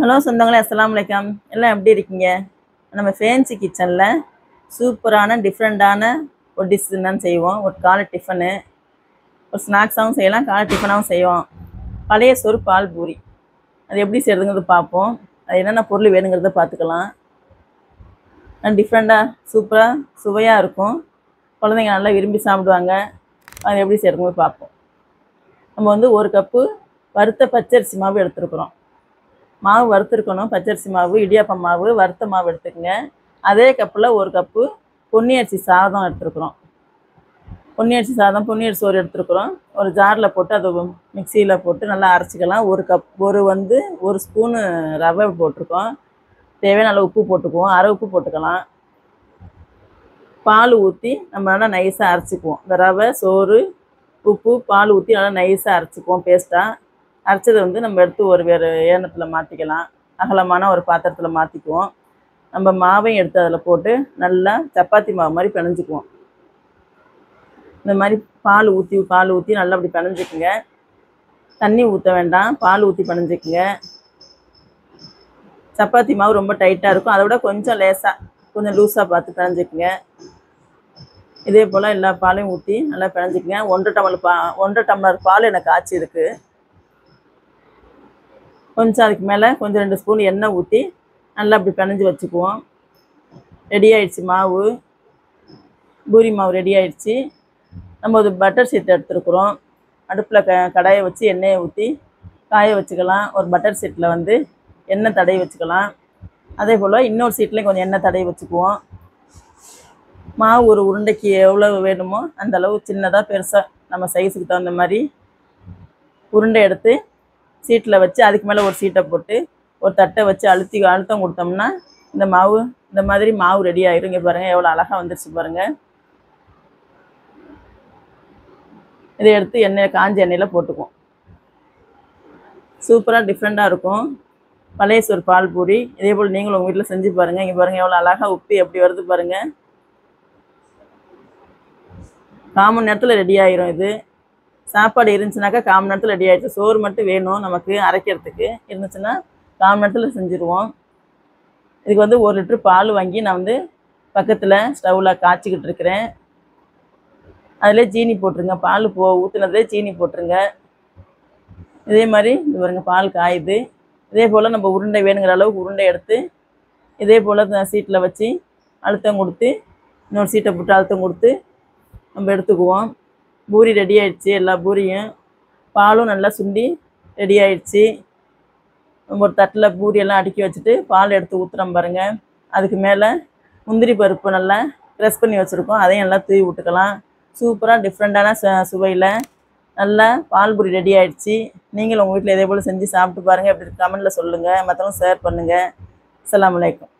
Hello சொந்தங்களே, அஸ்ஸலாமு அலைக்கும். எல்லாம் எப்படி இருக்கீங்க? நம்ம ஃபேன்சி கிச்சனில் சூப்பரான டிஃப்ரெண்ட்டான ஒரு டிஷ் என்னன்னு செய்வோம். ஒரு காலை டிஃபனு, ஒரு ஸ்நாக்ஸாகவும் செய்யலாம், காலை டிஃபனாகவும் செய்வோம். பழைய சோறு பால் பூரி. அது எப்படி செய்கிறதுங்கிறது பார்ப்போம். அது என்னென்ன பொருள் வேணுங்கிறத பார்த்துக்கலாம். டிஃப்ரெண்ட்டாக சூப்பராக சுவையாக இருக்கும். குழந்தைங்க நல்லா விரும்பி சாப்பிடுவாங்க. அது எப்படி செய்கிறதுங்கிறது பார்ப்போம். நம்ம ஒரு கப்பு வறுத்த பச்சரிசி மாவு எடுத்துருக்குறோம். மாவு வறுத்துருக்கணும். பச்சரிசி மாவு, இடியாப்பம் மாவு, வறுத்த மாவு எடுத்துக்கங்க. அதே கப்பில் ஒரு கப்பு பொன்னி அரிசி சாதம் எடுத்துருக்குறோம். பொன்னி அரிசி சாதம், பொன்னி அரிசி சோறு எடுத்துருக்குறோம். ஒரு ஜாரில் போட்டு அதை மிக்சியில் போட்டு நல்லா அரைச்சிக்கலாம். ஒரு ஸ்பூனு ரவை போட்டிருக்கோம். தேவையான நல்லா உப்பு போட்டுக்குவோம். அரை உப்பு போட்டுக்கலாம். பால் ஊற்றி நம்ம நல்லா நைஸாக அரைச்சிக்குவோம். இந்த ரவை, சோறு, உப்பு, பால் ஊற்றி நல்லா நைஸாக அரைச்சிக்குவோம். பேஸ்ட்டாக அரைச்சதை நம்ம எடுத்து ஒரு வேறு ஏனத்தில் மாற்றிக்கலாம். அகலமான ஒரு பாத்திரத்தில் மாற்றிக்குவோம். நம்ம மாவையும் எடுத்து அதில் போட்டு நல்லா சப்பாத்தி மாவு மாதிரி பிணைஞ்சிக்குவோம். இந்த மாதிரி பால் ஊற்றி நல்லா அப்படி பிணைஞ்சிக்குங்க. தண்ணி ஊற்ற வேண்டாம், பால் ஊற்றி பிணைஞ்சிக்குங்க. சப்பாத்தி மாவு ரொம்ப டைட்டாக இருக்கும், அதை விட கொஞ்சம் லேசாக, கொஞ்சம் லூஸாக பார்த்து பிணைஞ்சிக்குங்க. இதே போல் எல்லா பாலையும் ஊற்றி நல்லா பிணைஞ்சிக்குங்க. 1.5 டம்ளர் பால் எனக்கு காய்ச்சி இருக்குது. கொஞ்சம் அதுக்கு மேலே கொஞ்சம் 2 ஸ்பூன் எண்ணெய் ஊற்றி நல்லா அப்படி பிணைஞ்சி வச்சுக்குவோம். ரெடி ஆகிடுச்சு மாவு. பூரி மாவு ரெடி ஆகிடுச்சு. நம்ம ஒரு பட்டர் சீட் எடுத்துருக்குறோம். அடுப்பில் கடாயை வச்சு எண்ணெயை ஊற்றி காய வச்சுக்கலாம். ஒரு பட்டர் சீட்டில் எண்ணெய் தடவி வச்சுக்கலாம். அதே போல் இன்னொரு சீட்லேயும் கொஞ்சம் எண்ணெய் தடவி வச்சுக்குவோம். மாவு ஒரு உருண்டைக்கு எவ்வளோ வேணுமோ அந்த அளவு சின்னதாக பெருசாக நம்ம சைஸுக்கு தகுந்த மாதிரி உருண்டை எடுத்து சீட்டில் வச்சு அதுக்கு மேலே ஒரு சீட்டை போட்டு ஒரு தட்டை வச்சு அழுத்தம் கொடுத்தோம்னா இந்த மாதிரி மாவு ரெடி ஆகிடும். இங்கே பாருங்கள் எவ்வளோ அழகாக வந்துருச்சு பாருங்கள். இதை எடுத்து காஞ்ச எண்ணெயில் போட்டுக்குவோம். சூப்பராக டிஃப்ரெண்ட்டாக இருக்கும் பழைய சோறு பால் பூரி. இதே போல் நீங்களும் உங்கள் வீட்டில் செஞ்சு பாருங்கள். இங்கே பாருங்கள் எவ்வளோ அழகாக உப்பி எப்படி வருது பாருங்கள். 1/4 மணி நேரத்தில் ரெடி ஆகிரும். இது சாப்பாடு இருந்துச்சுனாக்கா 1/4 மணி நேரத்தில் ரெடி ஆகிடுச்சு. சோறு மட்டும் வேணும் நமக்கு அரைக்கிறதுக்கு இருந்துச்சுன்னா 1/4 மணி நேரத்தில் செஞ்சுருவோம். இதுக்கு 1 லிட்டர் பால் வாங்கி நான் பக்கத்தில் ஸ்டவ்வில் காய்ச்சிக்கிட்டு இருக்கிறேன். அதில் ஜீனி போட்டுருங்க. பால் ஊற்றுனதுலேயே ஜீனி போட்டுருங்க. இதே மாதிரி இது பாருங்கள் பால் காயுது. இதே போல் நம்ம உருண்டை வேணுங்கிற அளவுக்கு உருண்டை எடுத்து இதே போல் சீட்டில் வச்சு அழுத்தம் கொடுத்து இன்னொரு சீட்டை போட்டு அழுத்தம் கொடுத்து நம்ம எடுத்துக்குவோம். பூரி ரெடி ஆகிடுச்சு. எல்லா பூரியும் பாலும் நல்லா சுண்டி ரெடி ஆகிடுச்சு. நம்ம ஒரு தட்டில் பூரியெல்லாம் அடுக்கி வச்சுட்டு பால் எடுத்து ஊற்றுறோம் பாருங்கள். அதுக்கு மேலே முந்திரி பருப்பு நல்லா க்ரஷ் பண்ணி வச்சுருக்கோம். அதையும் நல்லா தூவி விட்டுக்கலாம். சூப்பராக டிஃப்ரெண்ட்டான சுவையில் நல்லா பால் பூரி ரெடி ஆகிடுச்சு. நீங்களும் உங்கள் வீட்டில் இதே போல் செஞ்சு சாப்பிட்டு பாருங்கள். எப்படி கமெண்ட்டில் சொல்லுங்கள். மற்றவங்க ஷேர் பண்ணுங்கள். அஸ்ஸலாமு அலைக்கும்.